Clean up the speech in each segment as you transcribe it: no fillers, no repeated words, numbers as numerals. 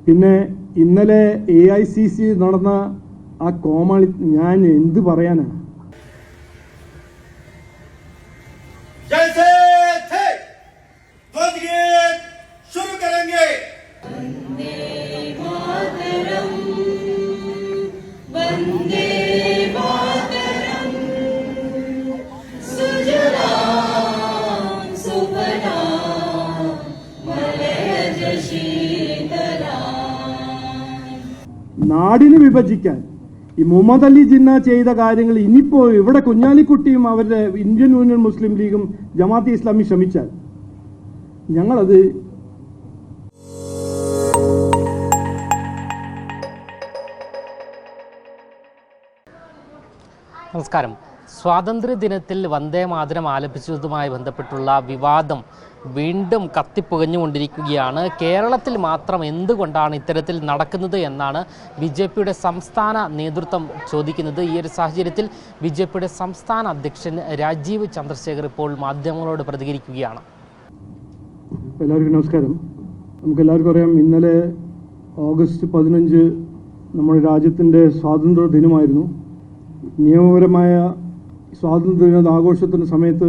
പിന്നെ ഇന്നലെ AICC നടന്ന ആ കോമാളി ഞാൻ എന്ത് പറയാനാ. നാടിനെ വിഭജിക്കാൻ ഈ മുഹമ്മദ് അലി ജിന്ന ചെയ്ത കാര്യങ്ങൾ ഇനിയിപ്പോ ഇവിടെ കുഞ്ഞാലിക്കുട്ടിയും അവരുടെ ഇന്ത്യൻ യൂണിയൻ മുസ്ലിം ലീഗും ജമാഅത്തെ ഇസ്ലാമി ശ്രമിച്ചാൽ ഞങ്ങളത് നമസ്കാരം. സ്വാതന്ത്ര്യദിനത്തിൽ വന്ദേ മാതരം ആലപിച്ചതുമായി ബന്ധപ്പെട്ടുള്ള വിവാദം വീണ്ടും കത്തിപ്പുകഞ്ഞുകൊണ്ടിരിക്കുകയാണ്. കേരളത്തിൽ മാത്രം എന്തുകൊണ്ടാണ് ഇത്തരത്തിൽ നടക്കുന്നത് എന്നാണ് BJPയുടെ സംസ്ഥാന നേതൃത്വം ചോദിക്കുന്നത്. ഈ ഒരു സാഹചര്യത്തിൽ BJPയുടെ സംസ്ഥാന അധ്യക്ഷൻ രാജീവ് ചന്ദ്രശേഖർ ഇപ്പോൾ മാധ്യമങ്ങളോട് പ്രതികരിക്കുകയാണ്. എല്ലാവർക്കും നമസ്കാരം. നമുക്കെല്ലാവർക്കും അറിയാം, ഇന്നലെ ഓഗസ്റ്റ് 15 നമ്മുടെ രാജ്യത്തിൻ്റെ സ്വാതന്ത്ര്യ ദിനമായിരുന്നു. നിയമപരമായ സ്വാതന്ത്ര്യ ദിന ആഘോഷത്തിൻ്റെ സമയത്ത്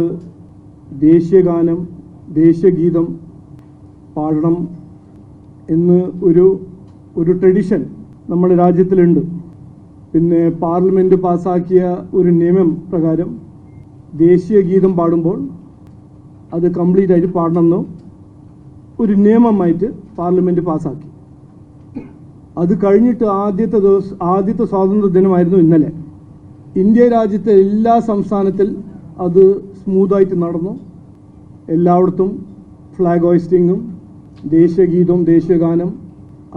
ദേശീയഗാനം, ദേശീയഗീതം പാടണം എന്ന് ഒരു ട്രഡീഷൻ നമ്മുടെ രാജ്യത്തിലുണ്ട്. പിന്നെ പാർലമെൻറ്റ് പാസ്സാക്കിയ ഒരു നിയമം പ്രകാരം ദേശീയഗീതം പാടുമ്പോൾ അത് കംപ്ലീറ്റ് ആയിട്ട് പാടണമെന്ന് ഒരു നിയമമായിട്ട് പാർലമെൻറ്റ് പാസ്സാക്കി. അത് കഴിഞ്ഞിട്ട് ആദ്യത്തെ സ്വാതന്ത്ര്യ ദിനമായിരുന്നു ഇന്നലെ. ഇന്ത്യ രാജ്യത്തെ എല്ലാ സംസ്ഥാനത്തിൽ അത് സ്മൂത്തായിട്ട് നടന്നു. എല്ലായിടത്തും ഫ്ലാഗ് ഹോയിസ്റ്റിങ്ങും ദേശീയഗീതവും ദേശീയഗാനം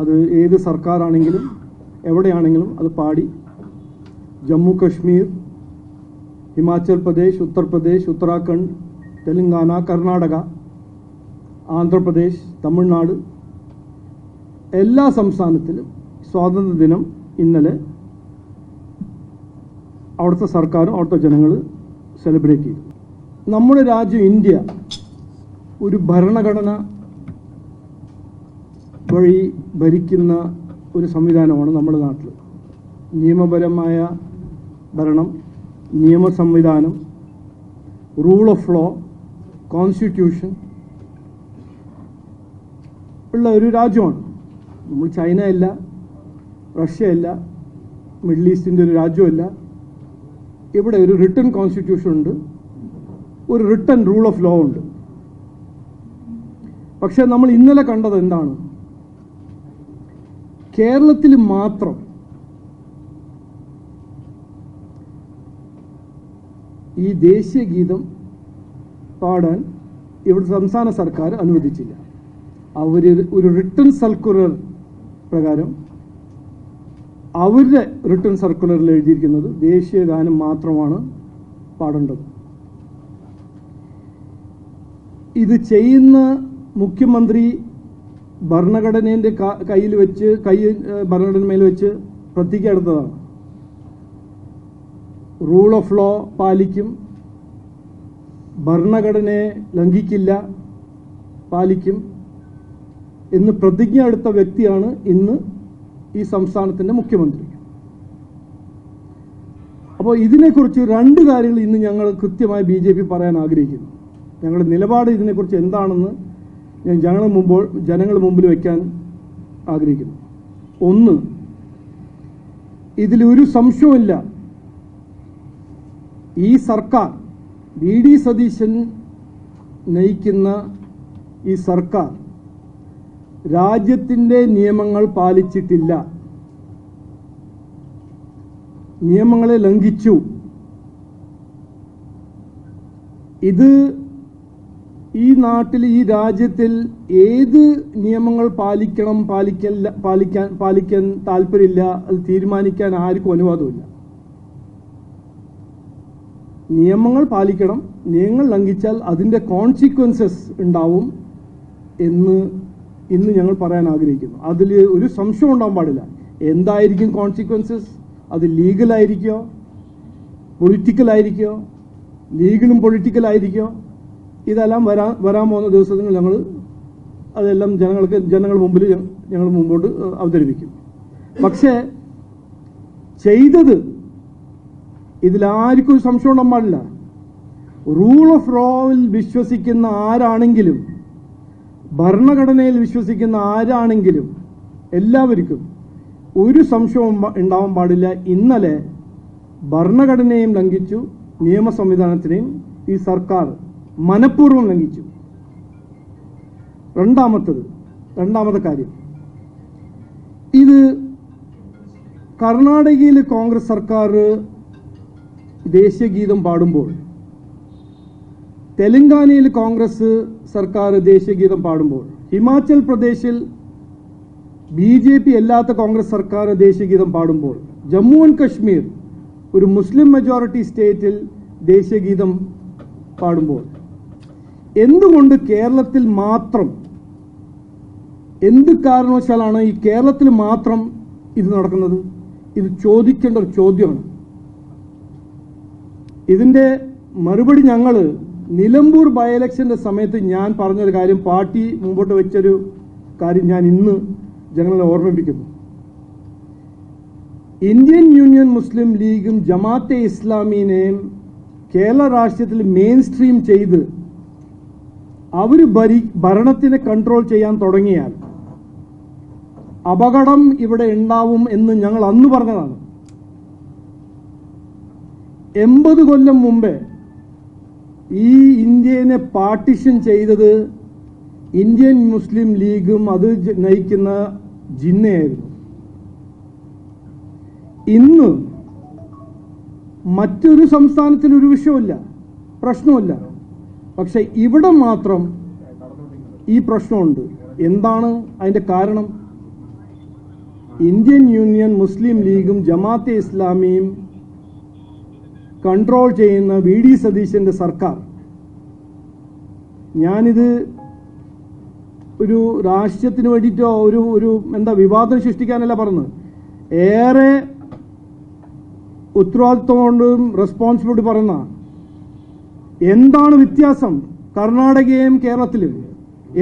അത് ഏത് സർക്കാരാണെങ്കിലും എവിടെയാണെങ്കിലും അത് പാടി. ജമ്മു കശ്മീർ, ഹിമാചൽ പ്രദേശ്, ഉത്തർപ്രദേശ്, ഉത്തരാഖണ്ഡ്, തെലങ്കാന, കർണാടക, ആന്ധ്രാപ്രദേശ്, തമിഴ്നാട് എല്ലാ സംസ്ഥാനത്തിലും സ്വാതന്ത്ര്യദിനം ഇന്നലെ അവിടുത്തെ സർക്കാരും അവിടുത്തെ ജനങ്ങൾ സെലിബ്രേറ്റ് ചെയ്തു. നമ്മുടെ രാജ്യം ഇന്ത്യ ഒരു ഭരണഘടന വഴി ഭരിക്കുന്ന ഒരു സംവിധാനമാണ് നമ്മുടെ നാട്ടിൽ. നിയമപരമായ ഭരണം, നിയമ സംവിധാനം, റൂൾ ഓഫ് ലോ, കോൺസ്റ്റിറ്റ്യൂഷൻ ഉള്ള ഒരു രാജ്യമാണ്. നമ്മൾ ചൈന അല്ല, റഷ്യ അല്ല, മിഡിൽ ഈസ്റ്റിൻ്റെ ഒരു രാജ്യമല്ല. ഇവിടെ ഒരു റിട്ടൺ കോൺസ്റ്റിറ്റ്യൂഷൻ ഉണ്ട്, ഒരു റിട്ടൺ റൂൾ ഓഫ് ലോ ഉണ്ട്. പക്ഷെ നമ്മൾ ഇന്നലെ കണ്ടത് എന്താണ്? കേരളത്തിൽ മാത്രം ഈ ദേശീയ ഗീതം പാടാൻ ഇവിടെ സംസ്ഥാന സർക്കാർ അനുവദിച്ചില്ല. അവർ ഒരു റിട്ടൺ സർക്കുലർ പ്രകാരം അവരുടെ റിട്ടൺ സർക്കുലറിൽ എഴുതിയിരിക്കുന്നത് ദേശീയ ഗാനം മാത്രമാണ് പാടേണ്ടത്. ഇത് ചെയ്യുന്ന മുഖ്യമന്ത്രി ഭരണഘടനേൻ്റെ ഭരണഘടനമേൽ വെച്ച് പ്രതിജ്ഞ എടുത്തതാണ്. റൂൾ ഓഫ് ലോ പാലിക്കും, ഭരണഘടനയെ ലംഘിക്കില്ല, പാലിക്കും എന്ന് പ്രതിജ്ഞ എടുത്ത വ്യക്തിയാണ് ഇന്ന് ഈ സംസ്ഥാനത്തിൻ്റെ മുഖ്യമന്ത്രി. അപ്പോൾ ഇതിനെക്കുറിച്ച് രണ്ട് കാര്യങ്ങൾ ഇന്ന് ഞങ്ങൾ കൃത്യമായി BJP പറയാൻ ആഗ്രഹിക്കുന്നു. ഞങ്ങളുടെ നിലപാട് ഇതിനെക്കുറിച്ച് എന്താണെന്ന് ഞാൻ ജനങ്ങളുടെ മുമ്പിൽ വയ്ക്കാൻ ആഗ്രഹിക്കുന്നു. ഒന്ന്, ഇതിലൊരു സംശയമില്ല, ഈ സർക്കാർ, VD സതീശൻ നയിക്കുന്ന ഈ സർക്കാർ രാജ്യത്തിൻ്റെ നിയമങ്ങൾ പാലിച്ചിട്ടില്ല, നിയമങ്ങളെ ലംഘിച്ചു. ഇത് ഈ നാട്ടിൽ, ഈ രാജ്യത്തിൽ ഏത് നിയമങ്ങൾ പാലിക്കാൻ താല്പര്യമില്ല, അത് തീരുമാനിക്കാൻ ആർക്കും അനുവാദമില്ല. നിയമങ്ങൾ പാലിക്കണം, നിയമങ്ങൾ ലംഘിച്ചാൽ അതിൻ്റെ കോൺസിക്വൻസസ് ഉണ്ടാവും എന്ന് ഇന്ന് ഞങ്ങൾ പറയാൻ ആഗ്രഹിക്കുന്നു. അതിൽ ഒരു സംശയം ഉണ്ടാകാൻ പാടില്ല. എന്തായിരിക്കും കോൺസിക്വൻസസ്? അത് ലീഗലായിരിക്കോ, പൊളിറ്റിക്കലായിരിക്കോ, ലീഗലും പൊളിറ്റിക്കലായിരിക്കോ? ഇതെല്ലാം വരാൻ പോകുന്ന ദിവസങ്ങൾ ഞങ്ങൾ അതെല്ലാം ജനങ്ങളുടെ മുമ്പിൽ ഞങ്ങൾ മുമ്പോട്ട് അവതരിപ്പിക്കും. പക്ഷേ ചെയ്തത് ഇതിലാർക്കും ഒരു സംശയം ഉണ്ടാകാൻ പാടില്ല. റൂൾ ഓഫ് ലോയിൽ വിശ്വസിക്കുന്ന ആരാണെങ്കിലും ഭരണഘടനയിൽ വിശ്വസിക്കുന്ന ആരാണെങ്കിലും എല്ലാവർക്കും ഒരു സംശയവും ഉണ്ടാവാൻ പാടില്ല. ഇന്നലെ ഭരണഘടനയും ലംഘിച്ചു, നിയമ സംവിധാനത്തിനെയും ഈ സർക്കാർ മനഃപൂർവ്വം ലംഘിച്ചു. രണ്ടാമത്തെ കാര്യം, ഇത് കർണാടകയിൽ കോൺഗ്രസ് സർക്കാർ ദേശീയ ഗീതം പാടുമ്പോൾ തെലങ്കാനയിൽ കോൺഗ്രസ് സർക്കാർ ദേശീയ ഗീതം പാടുമ്പോൾ ഹിമാചൽ പ്രദേശിൽ BJP അല്ലാത്ത കോൺഗ്രസ് സർക്കാർ ദേശീയ ഗീതം പാടുമ്പോൾ ജമ്മു ആൻഡ് കശ്മീർ ഒരു മുസ്ലിം മെജോറിറ്റി സ്റ്റേറ്റിൽ ദേശീയ ഗീതം പാടുമ്പോൾ എന്തുകൊണ്ട് കേരളത്തിൽ മാത്രം, എന്ത് കാരണവശാലാണ് ഈ കേരളത്തിൽ മാത്രം ഇത് നടക്കുന്നത്? ഇത് ചോദിക്കേണ്ട ഒരു ചോദ്യമാണ്. ഇതിന്റെ മറുപടി ഞങ്ങൾ നിലമ്പൂർ ബൈ ഇലക്ഷന്റെ സമയത്ത് ഞാൻ പറഞ്ഞൊരു കാര്യം, പാർട്ടി മുമ്പോട്ട് വെച്ചൊരു കാര്യം ഞാൻ ഇന്ന് ജനങ്ങളെ ഓർമ്മിപ്പിക്കുന്നു. ഇന്ത്യൻ യൂണിയൻ മുസ്ലിം ലീഗും ജമാഅത്തെ ഇസ്ലാമിനെയും കേരള രാഷ്ട്രീയത്തിൽ മെയിൻ സ്ട്രീം ചെയ്ത് അവർ ഭരണത്തിനെ കൺട്രോൾ ചെയ്യാൻ തുടങ്ങിയാൽ അപകടം ഇവിടെ ഉണ്ടാവും എന്ന് ഞങ്ങൾ അന്ന് പറഞ്ഞതാണ്. 80 കൊല്ലം മുമ്പേ ഈ ഇന്ത്യനെ പാർട്ടിഷൻ ചെയ്തത് ഇന്ത്യൻ മുസ്ലിം ലീഗും അത് നയിക്കുന്ന ജിന്നയായിരുന്നു. ഇന്ന് മറ്റൊരു സംസ്ഥാനത്തിൽ ഒരു വിഷയമില്ല, പ്രശ്നമില്ല. പക്ഷെ ഇവിടെ മാത്രം ഈ പ്രശ്നമുണ്ട്. എന്താണ് അതിന്റെ കാരണം? ഇന്ത്യൻ യൂണിയൻ മുസ്ലിം ലീഗും ജമാഅത്തെ ഇസ്ലാമിയും കൺട്രോൾ ചെയ്യുന്ന VD സതീശന്റെ സർക്കാർ. ഞാനിത് ഒരു രാഷ്ട്രീയത്തിന് വേണ്ടിയിട്ടോ ഒരു വിവാദം സൃഷ്ടിക്കാനല്ല പറഞ്ഞത്. ഏറെ ഉത്തരവാദിത്വം കൊണ്ടും റെസ്പോൺസിബിലിറ്റി പറയുന്ന എന്താണ് വ്യത്യാസം കർണാടകയും കേരളത്തിലും,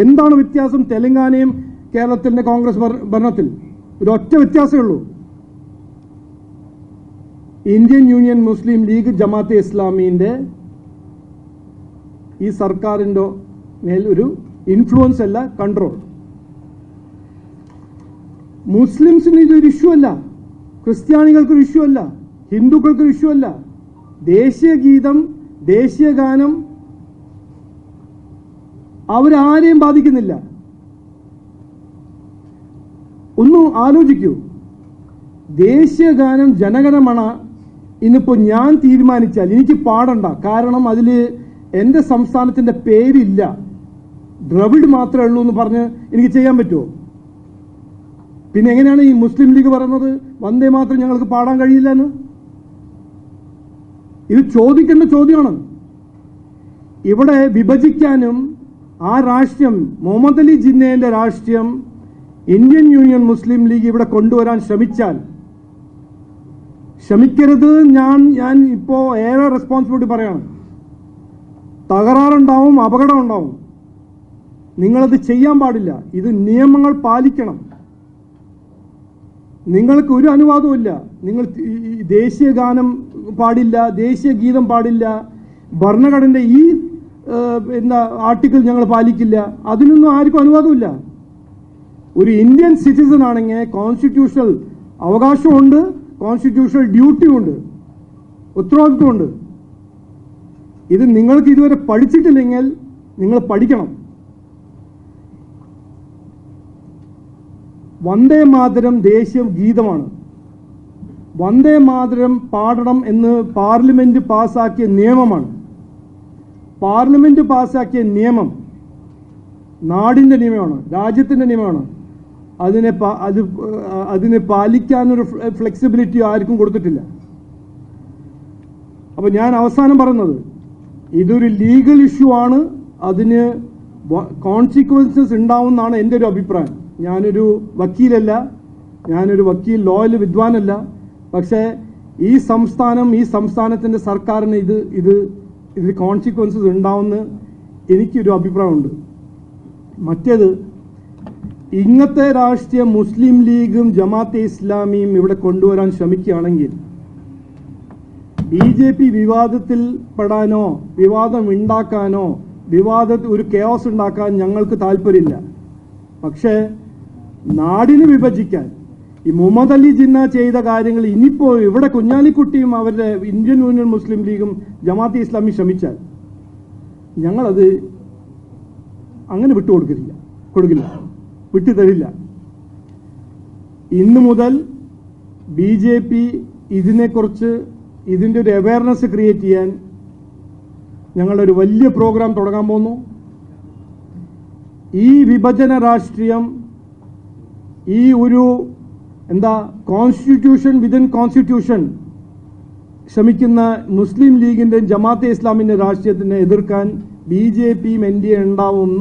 എന്താണ് വ്യത്യാസം തെലങ്കാനയും കേരളത്തിന്റെ കോൺഗ്രസ് ഭരണത്തിൽ? ഒരൊറ്റ വ്യത്യാസമേ ഉള്ളൂ. ഇന്ത്യൻ യൂണിയൻ മുസ്ലിം ലീഗ് ജമാഅത്തെ ഇസ്ലാമിന്റെ ഈ സർക്കാരിന്റെ മേൽ ഒരു ഇൻഫ്ലുവൻസ് അല്ല, കൺട്രോൾ. മുസ്ലിംസിന് ഇതൊരു ഇഷ്യൂ അല്ല, ക്രിസ്ത്യാനികൾക്കൊരു ഇഷ്യൂ അല്ല, ഹിന്ദുക്കൾക്കൊരു ഇഷ്യൂ അല്ല. ദേശീയ ഗീതം, ദേശീയ ഗാനം അവരാരെയും ബാധിക്കുന്നില്ല. ഒന്ന് ആലോചിക്കൂ. ദേശീയ ഗാനം ജനഗണമന ഇന്നിപ്പോ ഞാൻ തീരുമാനിച്ചാൽ എനിക്ക് പാടണ്ട, കാരണം അതിൽ എന്റെ സംസ്ഥാനത്തിന്റെ പേരില്ല, ദ്രവിഡ് മാത്രമേ ഉള്ളൂ എന്ന് പറഞ്ഞ് എനിക്ക് ചെയ്യാൻ പറ്റുമോ? പിന്നെ എങ്ങനെയാണ് ഈ മുസ്ലിം ലീഗ് പറയുന്നത് വന്ദേ മാത്രം ഞങ്ങൾക്ക് പാടാൻ കഴിയില്ല എന്ന്? ഇത് ചോദിക്കേണ്ട ചോദ്യമാണ്. ഇവിടെ വിഭജിക്കാനും ആ രാഷ്ട്രീയം, മുഹമ്മദ് അലി ജിന്നയുടെ രാഷ്ട്രീയം ഇന്ത്യൻ യൂണിയൻ മുസ്ലിം ലീഗ് ഇവിടെ കൊണ്ടുവരാൻ ശ്രമിക്കരുത്. ഞാൻ ഇപ്പോ ഏറെ റെസ്പോൺസിബിലിറ്റി പറയാണ്. തകരാറുണ്ടാവും, അപകടം ഉണ്ടാവും. നിങ്ങളത് ചെയ്യാൻ പാടില്ല. ഇത് നിയമങ്ങൾ പാലിക്കണം. നിങ്ങൾക്ക് ഒരു അനുവാദവും. നിങ്ങൾ ദേശീയ ഗാനം പാടില്ല, ദേശീയ ഗീതം പാടില്ല, ഭരണഘടനയുടെ ഈ ആർട്ടിക്കിൾ ഞങ്ങൾ പാലിക്കില്ല, അതിനൊന്നും ആർക്കും അനുവാദമില്ല. ഒരു ഇന്ത്യൻ സിറ്റിസൺ ആണെങ്കിൽ കോൺസ്റ്റിറ്റ്യൂഷണൽ അവകാശമുണ്ട്, കോൺസ്റ്റിറ്റ്യൂഷണൽ ഡ്യൂട്ടിയുണ്ട്, ഉത്തരവാദിത്വമുണ്ട്. ഇത് നിങ്ങൾക്ക് ഇതുവരെ പഠിച്ചിട്ടില്ലെങ്കിൽ നിങ്ങൾ പഠിക്കണം. വന്ദേ മാതരം ദേശീയ ഗീതമാണ്. വന്ദേ മാതരം പാടണം എന്ന് പാർലമെന്റ് പാസാക്കിയ നിയമമാണ്. പാർലമെന്റ് പാസാക്കിയ നിയമം നാടിന്റെ നിയമമാണ്, രാജ്യത്തിന്റെ നിയമമാണ്. അതിനെ പാലിക്കാനൊരു ഫ്ലെക്സിബിലിറ്റി ആർക്കും കൊടുത്തിട്ടില്ല. അപ്പൊ ഞാൻ അവസാനം പറയുന്നത്, ഇതൊരു ലീഗൽ ഇഷ്യൂ ആണ്. അതിന് കോൺസിക്വൻസസ് ഉണ്ടാവുമെന്നാണ് എൻ്റെ ഒരു അഭിപ്രായം. ഞാനൊരു വക്കീലല്ല, ഞാനൊരു വക്കീൽ ലോയിൽ വിദ്വാനല്ല. പക്ഷേ ഈ സംസ്ഥാനത്തിന്റെ സർക്കാരിന് ഇത് കോൺസിക്വൻസസ് ഉണ്ടാവുമെന്ന് എനിക്കൊരു അഭിപ്രായമുണ്ട്. മറ്റേത് ഇങ്ങനത്തെ രാഷ്ട്രീയം മുസ്ലിം ലീഗും ജമാഅത്തെ ഇസ്ലാമിയും ഇവിടെ കൊണ്ടുവരാൻ ശ്രമിക്കുകയാണെങ്കിൽ BJP വിവാദത്തിൽ പെടാനോ വിവാദം ഉണ്ടാക്കാനോ ഒരു കെയോസ് ഉണ്ടാക്കാൻ ഞങ്ങൾക്ക് താല്പര്യമില്ല. പക്ഷേ നാടിനെ വിഭജിക്കാൻ ഈ മുഹമ്മദ് അലി ജിന്ന ചെയ്ത കാര്യങ്ങൾ ഇനിയിപ്പോ ഇവിടെ കുഞ്ഞാലിക്കുട്ടിയും അവരുടെ ഇന്ത്യൻ യൂണിയൻ മുസ്ലിം ലീഗും ജമാഅത്തെ ഇസ്ലാമി ശ്രമിച്ചാൽ ഞങ്ങളത് അങ്ങനെ കൊടുക്കില്ല, വിട്ടുതരില്ല. ഇന്നു മുതൽ BJP ഇതിനെക്കുറിച്ച് ഇതിൻ്റെ ഒരു അവയർനെസ് ക്രിയേറ്റ് ചെയ്യാൻ ഞങ്ങളൊരു വലിയ പ്രോഗ്രാം തുടങ്ങാൻ പോകുന്നു. ഈ വിഭജന രാഷ്ട്രീയം, ഈ ഒരു കോൺസ്റ്റിറ്റ്യൂഷൻ വിതിൻ കോൺസ്റ്റിറ്റ്യൂഷൻ ശ്രമിക്കുന്ന മുസ്ലിം ലീഗിന്റെ ജമാഅത്തെ ഇസ്ലാമിന്റെ രാഷ്ട്രീയത്തിനെ എതിർക്കാൻ BJPയും NDA ഉണ്ടാവും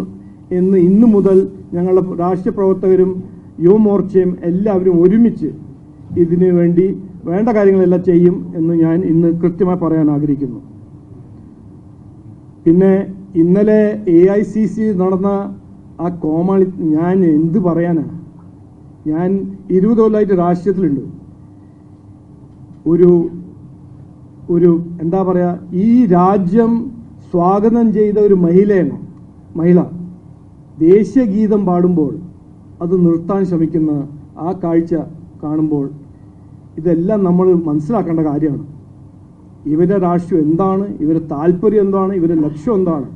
എന്ന് ഇന്നു മുതൽ ഞങ്ങളുടെ രാഷ്ട്രീയ പ്രവർത്തകരും യുവമോർച്ചയും എല്ലാവരും ഒരുമിച്ച് ഇതിനു വേണ്ടി വേണ്ട കാര്യങ്ങളെല്ലാം ചെയ്യും എന്ന് ഞാൻ ഇന്ന് കൃത്യമായി പറയാൻ ആഗ്രഹിക്കുന്നു. പിന്നെ ഇന്നലെ AICC നടന്ന ആ കോമാളി ഞാൻ എന്ത് പറയാനാ? ഞാൻ 20 കൊല്ലമായിട്ട് രാഷ്ട്രീയത്തിലുണ്ട്. ഒരു എന്താ പറയാ, ഈ രാജ്യം സ്വാഗതം ചെയ്ത ഒരു മഹിള ദേശീയ ഗീതം പാടുമ്പോൾ അത് നിർത്താൻ ശ്രമിക്കുന്ന ആ കാഴ്ച കാണുമ്പോൾ ഇതെല്ലാം നമ്മൾ മനസ്സിലാക്കേണ്ട കാര്യമാണ്. ഇവരുടെ രാഷ്ട്രീയം എന്താണ്, ഇവരുടെ താല്പര്യം എന്താണ്, ഇവരുടെ ലക്ഷ്യം എന്താണ്?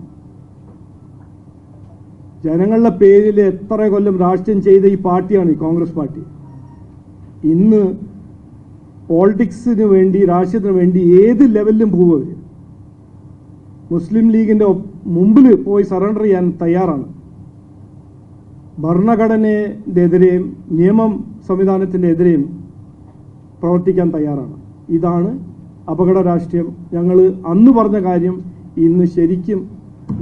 ജനങ്ങളുടെ പേരിൽ എത്ര കൊല്ലം രാഷ്ട്രീയം ചെയ്ത ഈ പാർട്ടിയാണ് ഈ കോൺഗ്രസ് പാർട്ടി. ഇന്ന് പോളിറ്റിക്സിന് വേണ്ടി, രാഷ്ട്രീയത്തിന് വേണ്ടി ഏത് ലെവലിലും പോവുക, മുസ്ലിം ലീഗിന്റെ മുമ്പിൽ പോയി സറണ്ടർ ചെയ്യാൻ തയ്യാറാണ്. ഭരണഘടനയെതിരെയും നിയമം സംവിധാനത്തിന്റെ എതിരെയും പ്രവർത്തിക്കാൻ തയ്യാറാണ്. ഇതാണ് അപകട രാഷ്ട്രീയം. ഞങ്ങൾ അന്ന് പറഞ്ഞ കാര്യം ഇന്ന് ശരിക്കും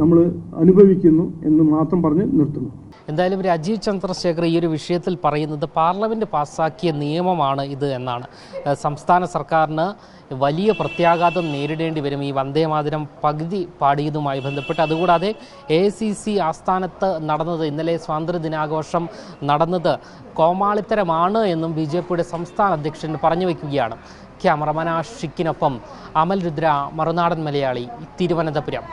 നമ്മൾ അനുഭവിക്കുന്നു എന്ന് മാത്രം പറഞ്ഞ് നിർത്തുന്നു. എന്തായാലും രാജീവ് ചന്ദ്രശേഖർ ഈ ഒരു വിഷയത്തിൽ പറയുന്നത് പാർലമെൻറ്റ് പാസ്സാക്കിയ നിയമമാണ് ഇത് എന്നാണ്. സംസ്ഥാന സർക്കാരിന് വലിയ പ്രത്യാഘാതം നേരിടേണ്ടി വരും ഈ വന്ദേമാതരം പകുതി പാടിയതുമായി ബന്ധപ്പെട്ട്. അതുകൂടാതെ AICC ആസ്ഥാനത്ത് നടന്നത്, ഇന്നലെ സ്വാതന്ത്ര്യ ദിനാഘോഷം നടന്നത് കോമാളിത്തരമാണ് എന്നും BJPയുടെ സംസ്ഥാന അധ്യക്ഷൻ പറഞ്ഞു വയ്ക്കുകയാണ്. ക്യാമറമാൻ ആഷിക്കിനൊപ്പം അമൽ രുദ്ര, മറുനാടൻ മലയാളി, തിരുവനന്തപുരം.